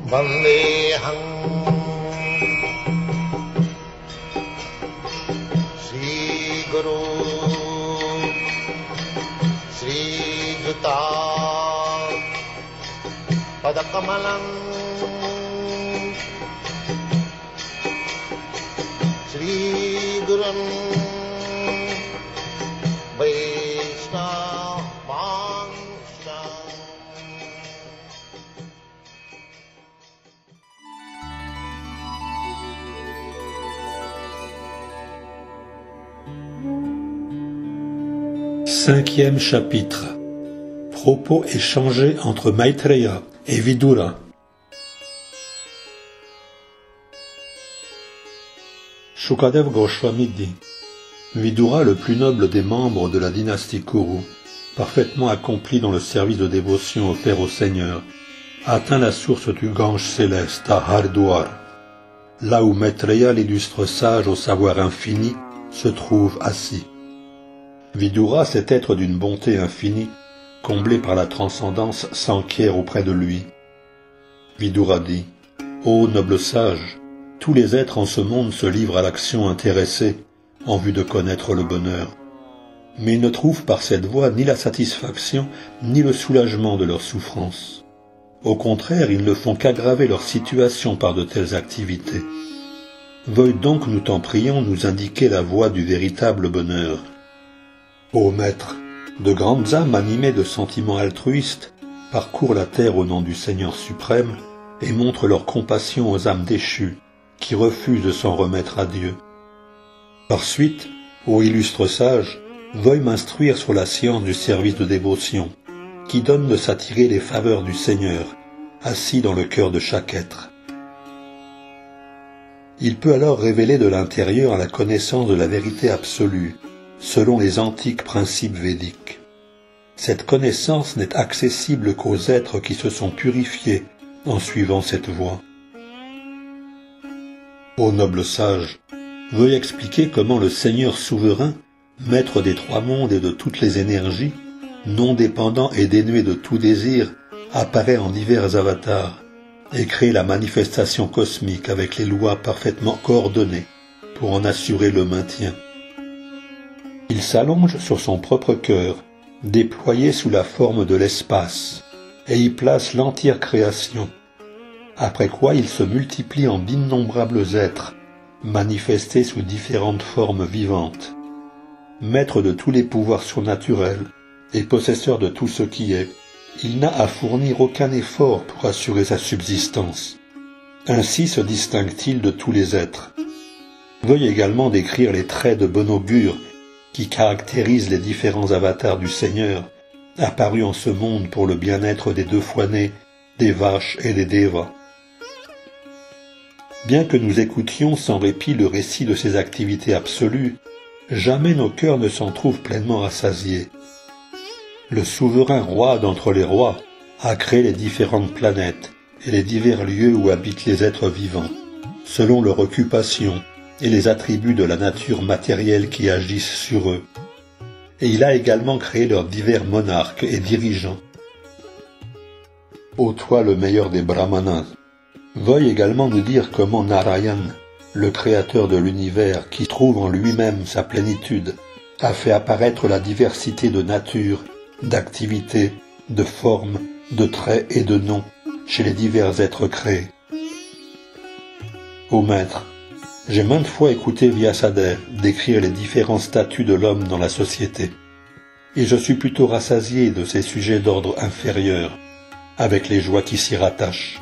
Vandeham Sri Guru Sri Juta Padakamalam Sri Gurum Vaishnava Vansha. Cinquième chapitre. Propos échangés entre Maitreya et Vidura. Shukadev Goswami dit: Vidura, le plus noble des membres de la dynastie Kuru, parfaitement accompli dans le service de dévotion offert au Seigneur, a atteint la source du Gange céleste à Hardwar, là où Maitreya, l'illustre sage au savoir infini, se trouve assis. Vidura, cet être d'une bonté infinie, comblé par la transcendance, s'enquiert auprès de lui. Vidura dit: Ô noble sage, tous les êtres en ce monde se livrent à l'action intéressée, en vue de connaître le bonheur. Mais ils ne trouvent par cette voie ni la satisfaction, ni le soulagement de leur souffrance. Au contraire, ils ne font qu'aggraver leur situation par de telles activités. Veuille donc, nous t'en prions, nous indiquer la voie du véritable bonheur. Ô Maître, de grandes âmes animées de sentiments altruistes parcourent la terre au nom du Seigneur suprême et montrent leur compassion aux âmes déchues qui refusent de s'en remettre à Dieu. Par suite, ô illustre sage, veuille m'instruire sur la science du service de dévotion, qui donne de s'attirer les faveurs du Seigneur, assis dans le cœur de chaque être. Il peut alors révéler de l'intérieur la connaissance de la vérité absolue, selon les antiques principes védiques. Cette connaissance n'est accessible qu'aux êtres qui se sont purifiés en suivant cette voie. Ô noble sage, veuille expliquer comment le Seigneur souverain, maître des trois mondes et de toutes les énergies, non dépendant et dénué de tout désir, apparaît en divers avatars et crée la manifestation cosmique avec les lois parfaitement coordonnées pour en assurer le maintien. Il s'allonge sur son propre cœur, déployé sous la forme de l'espace, et y place l'entière création, après quoi il se multiplie en d'innombrables êtres, manifestés sous différentes formes vivantes. Maître de tous les pouvoirs surnaturels et possesseur de tout ce qui est, il n'a à fournir aucun effort pour assurer sa subsistance. Ainsi se distingue-t-il de tous les êtres. Veuille également décrire les traits de bon augure qui caractérisent les différents avatars du Seigneur, apparus en ce monde pour le bien-être des deux fois-nés, des vaches et des devas. Bien que nous écoutions sans répit le récit de ces activités absolues, jamais nos cœurs ne s'en trouvent pleinement rassasiés. Le souverain roi d'entre les rois a créé les différentes planètes et les divers lieux où habitent les êtres vivants, selon leur occupation et les attributs de la nature matérielle qui agissent sur eux. Et il a également créé leurs divers monarques et dirigeants. Ô toi le meilleur des brahmanas, veuille également nous dire comment Narayan, le créateur de l'univers qui trouve en lui-même sa plénitude, a fait apparaître la diversité de nature, d'activités, de formes, de traits et de noms chez les divers êtres créés. Ô Maître, j'ai maintes fois écouté Vyasadeva décrire les différents statuts de l'homme dans la société, et je suis plutôt rassasié de ces sujets d'ordre inférieur, avec les joies qui s'y rattachent.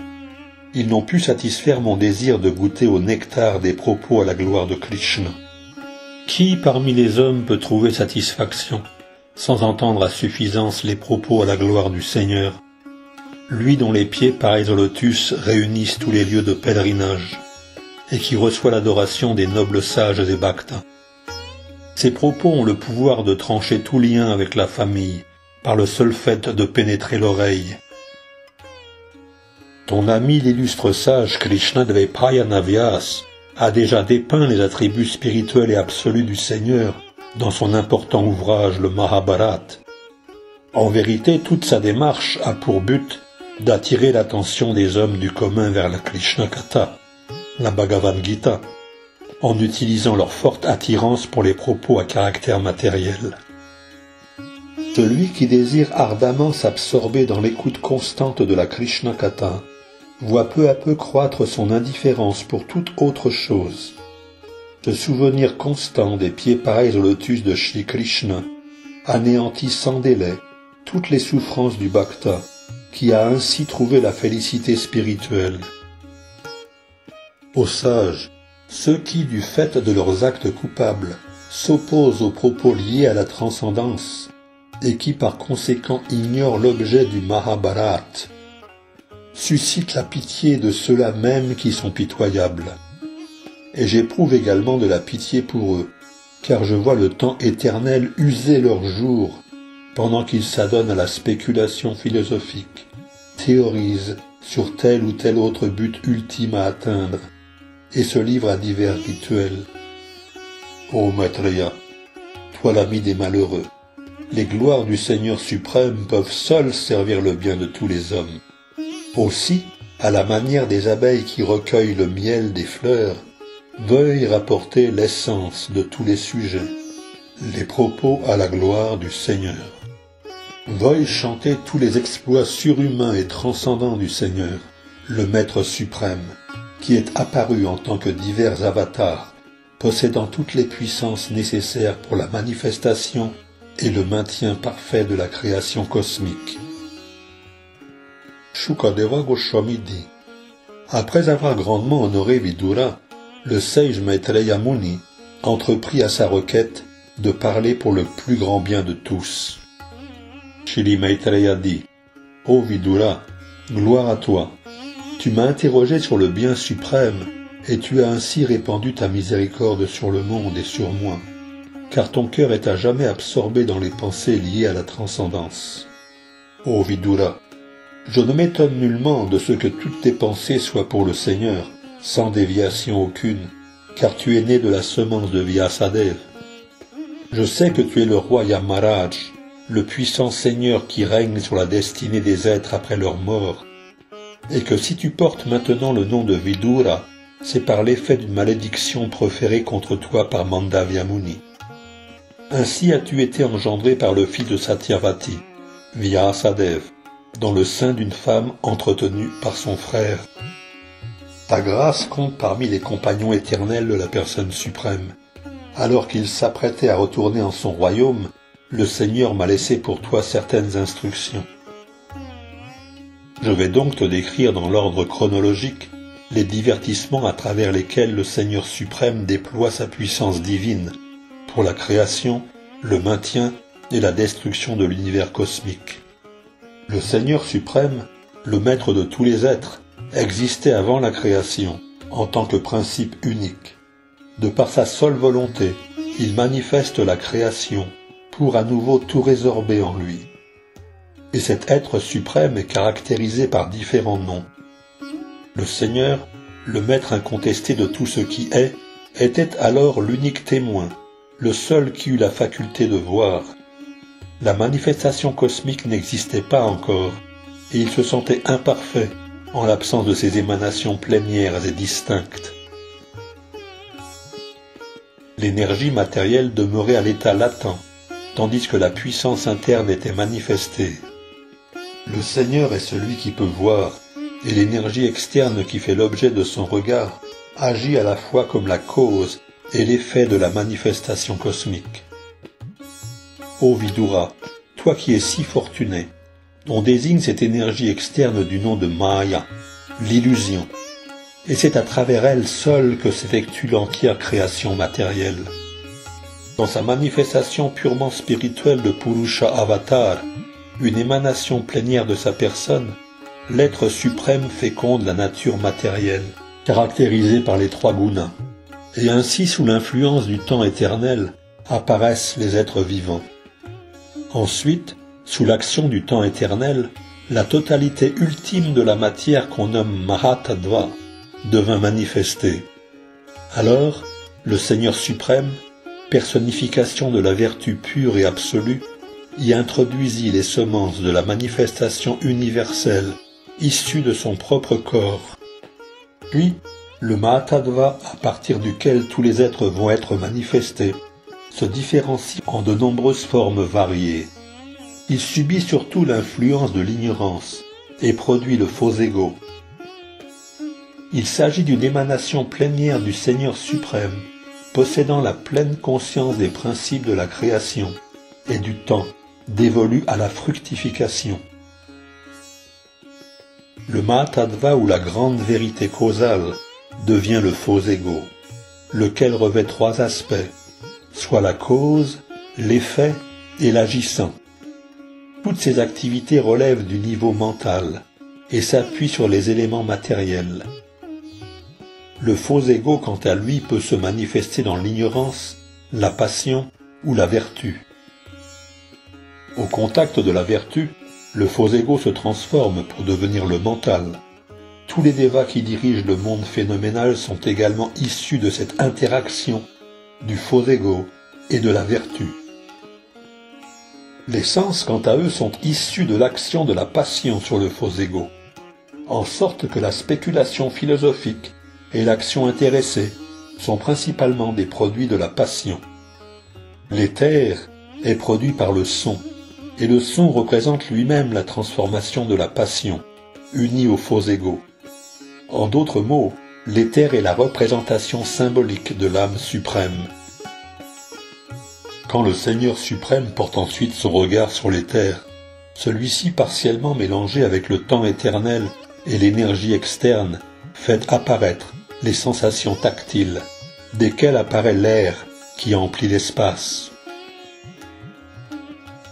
Ils n'ont pu satisfaire mon désir de goûter au nectar des propos à la gloire de Krishna. Qui parmi les hommes peut trouver satisfaction sans entendre à suffisance les propos à la gloire du Seigneur, lui dont les pieds pareils au lotus réunissent tous les lieux de pèlerinage, et qui reçoit l'adoration des nobles sages et bhaktas. Ces propos ont le pouvoir de trancher tout lien avec la famille, par le seul fait de pénétrer l'oreille. Ton ami l'illustre sage Krishnadevapayana Vyas a déjà dépeint les attributs spirituels et absolus du Seigneur dans son important ouvrage le Mahabharata. En vérité, toute sa démarche a pour but d'attirer l'attention des hommes du commun vers la Krishna Katha, la Bhagavad Gita, en utilisant leur forte attirance pour les propos à caractère matériel. Celui qui désire ardemment s'absorber dans l'écoute constante de la Krishna Katha voit peu à peu croître son indifférence pour toute autre chose. Ce souvenir constant des pieds pareils au lotus de Shri Krishna anéantit sans délai toutes les souffrances du bhakta, qui a ainsi trouvé la félicité spirituelle. Aux sages, ceux qui, du fait de leurs actes coupables, s'opposent aux propos liés à la transcendance, et qui par conséquent ignorent l'objet du Mahabharata, suscitent la pitié de ceux-là même qui sont pitoyables. Et j'éprouve également de la pitié pour eux, car je vois le temps éternel user leurs jours, pendant qu'ils s'adonnent à la spéculation philosophique, théorisent sur tel ou tel autre but ultime à atteindre, et se livrent à divers rituels. Ô Maitreya, toi l'ami des malheureux, les gloires du Seigneur suprême peuvent seules servir le bien de tous les hommes. Aussi, à la manière des abeilles qui recueillent le miel des fleurs, veuille rapporter l'essence de tous les sujets, les propos à la gloire du Seigneur. Veuille chanter tous les exploits surhumains et transcendants du Seigneur, le Maître suprême, qui est apparu en tant que divers avatars, possédant toutes les puissances nécessaires pour la manifestation et le maintien parfait de la création cosmique. Shukadeva Goswami dit, après avoir grandement honoré Vidura, le sage Maitreya Muni entreprit à sa requête de parler pour le plus grand bien de tous. Shri Maitreya dit, ô Vidura, gloire à toi, tu m'as interrogé sur le bien suprême et tu as ainsi répandu ta miséricorde sur le monde et sur moi, car ton cœur est à jamais absorbé dans les pensées liées à la transcendance. Ô Vidura, je ne m'étonne nullement de ce que toutes tes pensées soient pour le Seigneur, sans déviation aucune, car tu es né de la semence de Vyasadeva. Je sais que tu es le roi Yamaraj, le puissant Seigneur qui règne sur la destinée des êtres après leur mort, et que si tu portes maintenant le nom de Vidura, c'est par l'effet d'une malédiction proférée contre toi par Mandavya Muni. Ainsi as-tu été engendré par le fils de Satyavati, Vyasadeva, dans le sein d'une femme entretenue par son frère. Ta grâce compte parmi les compagnons éternels de la personne suprême. Alors qu'il s'apprêtait à retourner en son royaume, le Seigneur m'a laissé pour toi certaines instructions. Je vais donc te décrire dans l'ordre chronologique les divertissements à travers lesquels le Seigneur suprême déploie sa puissance divine pour la création, le maintien et la destruction de l'univers cosmique. Le Seigneur suprême, le maître de tous les êtres, existait avant la création, en tant que principe unique. De par sa seule volonté, il manifeste la création, pour à nouveau tout résorber en lui. Et cet être suprême est caractérisé par différents noms. Le Seigneur, le maître incontesté de tout ce qui est, était alors l'unique témoin, le seul qui eut la faculté de voir. La manifestation cosmique n'existait pas encore, et il se sentait imparfait en l'absence de ces émanations plénières et distinctes. L'énergie matérielle demeurait à l'état latent, tandis que la puissance interne était manifestée. Le Seigneur est celui qui peut voir, et l'énergie externe qui fait l'objet de son regard agit à la fois comme la cause et l'effet de la manifestation cosmique. Ô Vidura, toi qui es si fortuné, on désigne cette énergie externe du nom de Maya, l'illusion, et c'est à travers elle seule que s'effectue l'entière création matérielle. Dans sa manifestation purement spirituelle de Purusha Avatar, une émanation plénière de sa personne, l'être suprême féconde la nature matérielle, caractérisée par les trois gunas, et ainsi sous l'influence du temps éternel apparaissent les êtres vivants. Ensuite, sous l'action du temps éternel, la totalité ultime de la matière qu'on nomme Mahatattva devint manifestée. Alors, le Seigneur suprême, personnification de la vertu pure et absolue, y introduisit les semences de la manifestation universelle issu de son propre corps. Puis, le Mahatattva, à partir duquel tous les êtres vont être manifestés, se différencie en de nombreuses formes variées. Il subit surtout l'influence de l'ignorance et produit le faux ego. Il s'agit d'une émanation plénière du Seigneur suprême, possédant la pleine conscience des principes de la création et du temps dévolu à la fructification. Le Mahatattva ou la grande vérité causale devient le faux ego, lequel revêt trois aspects, soit la cause, l'effet et l'agissant. Toutes ces activités relèvent du niveau mental et s'appuient sur les éléments matériels. Le faux ego, quant à lui, peut se manifester dans l'ignorance, la passion ou la vertu. Au contact de la vertu, le faux ego se transforme pour devenir le mental. Tous les dévas qui dirigent le monde phénoménal sont également issus de cette interaction du faux ego et de la vertu. Les sens, quant à eux, sont issus de l'action de la passion sur le faux ego, en sorte que la spéculation philosophique et l'action intéressée sont principalement des produits de la passion. L'éther est produit par le son, et le son représente lui-même la transformation de la passion, unie au faux ego. En d'autres mots, l'éther est la représentation symbolique de l'âme suprême. Quand le Seigneur suprême porte ensuite son regard sur l'éther, celui-ci partiellement mélangé avec le temps éternel et l'énergie externe, fait apparaître les sensations tactiles, desquelles apparaît l'air qui emplit l'espace.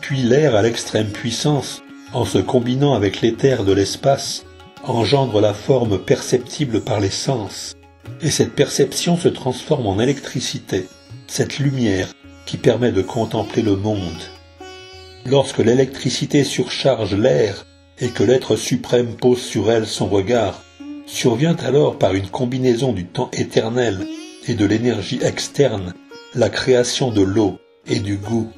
Puis l'air à l'extrême puissance, en se combinant avec l'éther de l'espace, engendre la forme perceptible par les sens, et cette perception se transforme en électricité, cette lumière qui permet de contempler le monde. Lorsque l'électricité surcharge l'air et que l'être suprême pose sur elle son regard, survient alors par une combinaison du temps éternel et de l'énergie externe la création de l'eau et du goût.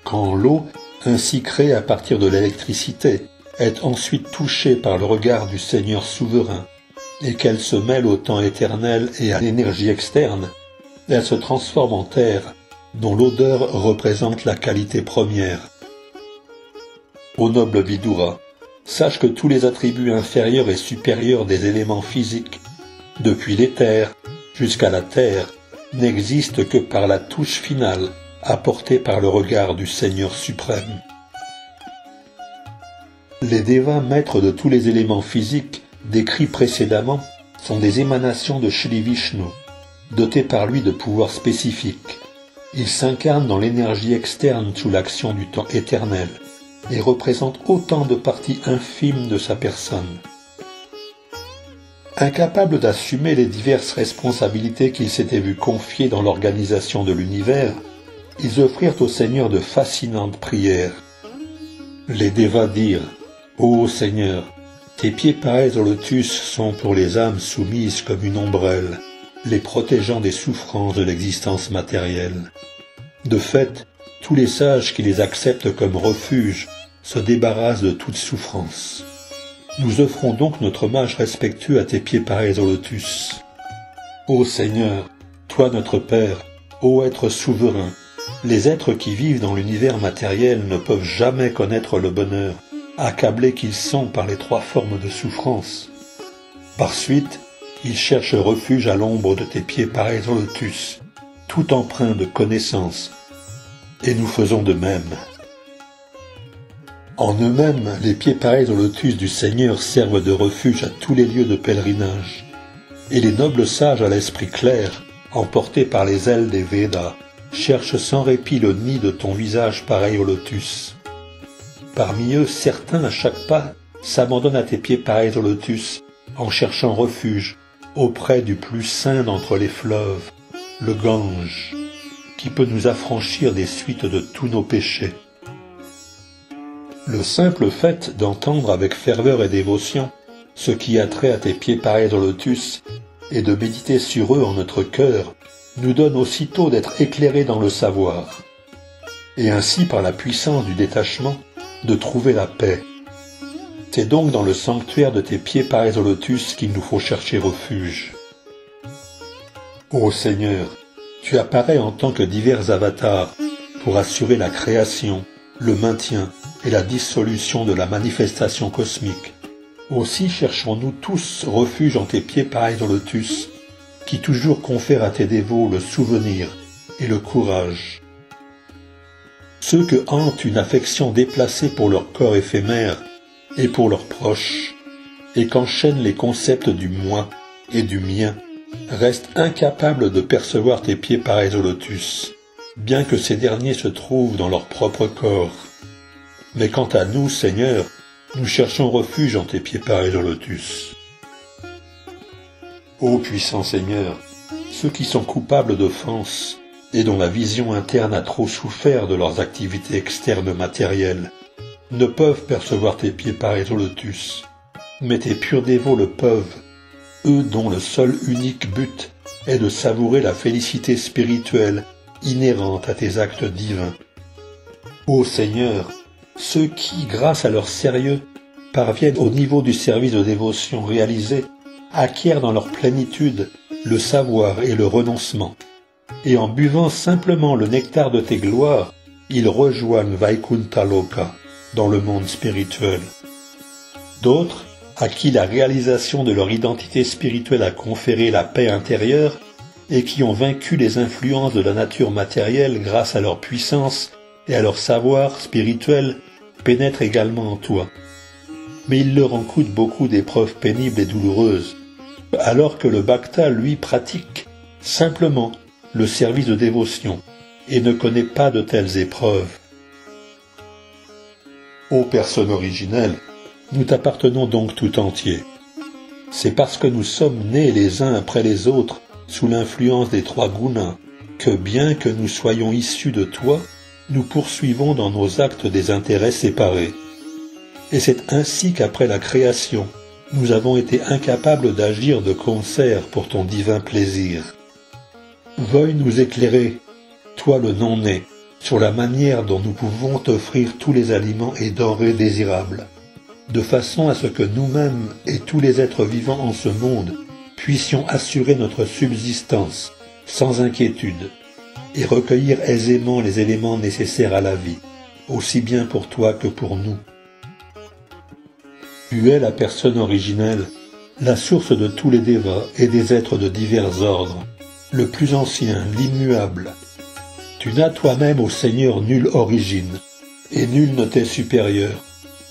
Quand l'eau, ainsi créée à partir de l'électricité, est ensuite touchée par le regard du Seigneur souverain, et qu'elle se mêle au temps éternel et à l'énergie externe, elle se transforme en terre, dont l'odeur représente la qualité première. Ô noble Vidura, sache que tous les attributs inférieurs et supérieurs des éléments physiques, depuis l'éther jusqu'à la terre, n'existent que par la touche finale apportée par le regard du Seigneur suprême. Les dévas maîtres de tous les éléments physiques décrits précédemment sont des émanations de Shri Vishnu, dotés par lui de pouvoirs spécifiques. Ils s'incarnent dans l'énergie externe sous l'action du temps éternel et représentent autant de parties infimes de sa personne. Incapables d'assumer les diverses responsabilités qu'ils s'étaient vus confier dans l'organisation de l'univers, ils offrirent au Seigneur de fascinantes prières. Les dévas dirent « Ô Seigneur, tes pieds pareils au lotus sont pour les âmes soumises comme une ombrelle, les protégeant des souffrances de l'existence matérielle. De fait, tous les sages qui les acceptent comme refuge se débarrassent de toute souffrance. Nous offrons donc notre hommage respectueux à tes pieds pareils au lotus. Ô Seigneur, toi notre Père, ô être souverain, les êtres qui vivent dans l'univers matériel ne peuvent jamais connaître le bonheur, accablés qu'ils sont par les trois formes de souffrance. Par suite, ils cherchent refuge à l'ombre de tes pieds pareils au lotus, tout empreint de connaissance, et nous faisons de même. En eux-mêmes, les pieds pareils au lotus du Seigneur servent de refuge à tous les lieux de pèlerinage, et les nobles sages à l'esprit clair, emportés par les ailes des Védas, cherchent sans répit le nid de ton visage pareil au lotus. Parmi eux, certains, à chaque pas, s'abandonnent à tes pieds pareils au lotus, en cherchant refuge auprès du plus saint d'entre les fleuves, le Gange, qui peut nous affranchir des suites de tous nos péchés. Le simple fait d'entendre avec ferveur et dévotion ce qui a trait à tes pieds pareils au lotus et de méditer sur eux en notre cœur nous donne aussitôt d'être éclairés dans le savoir, et ainsi par la puissance du détachement de trouver la paix. C'est donc dans le sanctuaire de tes pieds pareils au lotus qu'il nous faut chercher refuge. Ô Seigneur, tu apparais en tant que divers avatars pour assurer la création, le maintien et la dissolution de la manifestation cosmique. Aussi cherchons-nous tous refuge en tes pieds pareils au lotus, qui toujours confèrent à tes dévots le souvenir et le courage. Ceux que hante une affection déplacée pour leur corps éphémère et pour leurs proches, et qu'enchaînent les concepts du moi et du mien, restent incapables de percevoir tes pieds pareils au lotus, bien que ces derniers se trouvent dans leur propre corps. Mais quant à nous, Seigneur, nous cherchons refuge en tes pieds pareils au lotus. Ô puissant Seigneur, ceux qui sont coupables d'offenses et dont la vision interne a trop souffert de leurs activités externes matérielles, ne peuvent percevoir tes pieds pareils au lotus, mais tes purs dévots le peuvent, eux dont le seul unique but est de savourer la félicité spirituelle inhérente à tes actes divins. Ô Seigneur, ceux qui, grâce à leur sérieux, parviennent au niveau du service de dévotion réalisé, acquièrent dans leur plénitude le savoir et le renoncement, et en buvant simplement le nectar de tes gloires, ils rejoignent Vaikunta Loka dans le monde spirituel. D'autres, à qui la réalisation de leur identité spirituelle a conféré la paix intérieure, et qui ont vaincu les influences de la nature matérielle grâce à leur puissance et à leur savoir spirituel, pénètrent également en toi. Mais il leur en coûte beaucoup d'épreuves pénibles et douloureuses, alors que le Bhakta, lui, pratique simplement le service de dévotion et ne connaît pas de telles épreuves. Ô personne originelle, nous t'appartenons donc tout entier. C'est parce que nous sommes nés les uns après les autres sous l'influence des trois gunas que, bien que nous soyons issus de toi, nous poursuivons dans nos actes des intérêts séparés. Et c'est ainsi qu'après la création, nous avons été incapables d'agir de concert pour ton divin plaisir. Veuille nous éclairer, toi le non-né, sur la manière dont nous pouvons t'offrir tous les aliments et denrées désirables, de façon à ce que nous-mêmes et tous les êtres vivants en ce monde puissions assurer notre subsistance sans inquiétude et recueillir aisément les éléments nécessaires à la vie, aussi bien pour toi que pour nous. Tu es la personne originelle, la source de tous les dévas et des êtres de divers ordres, le plus ancien, l'immuable. Tu n'as toi-même au Seigneur nulle origine, et nul ne t'est supérieur.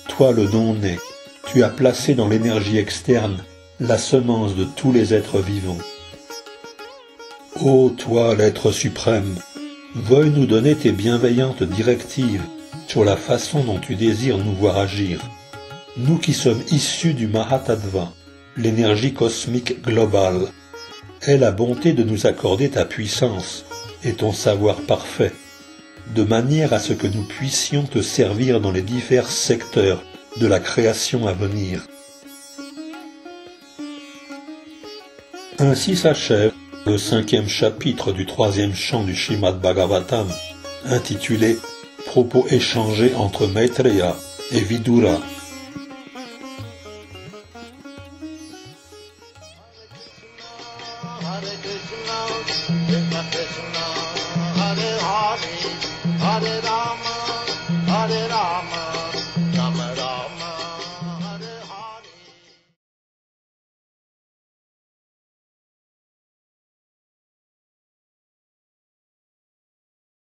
Toi le non-né, tu as placé dans l'énergie externe la semence de tous les êtres vivants. Ô toi l'être suprême, veuille nous donner tes bienveillantes directives sur la façon dont tu désires nous voir agir. Nous qui sommes issus du Mahatattva, l'énergie cosmique globale, aie la bonté de nous accorder ta puissance et ton savoir parfait, de manière à ce que nous puissions te servir dans les divers secteurs de la création à venir. Ainsi s'achève le 5e chapitre du 3e chant du Srimad Bhagavatam, intitulé « Propos échangés entre Maitreya et Vidura »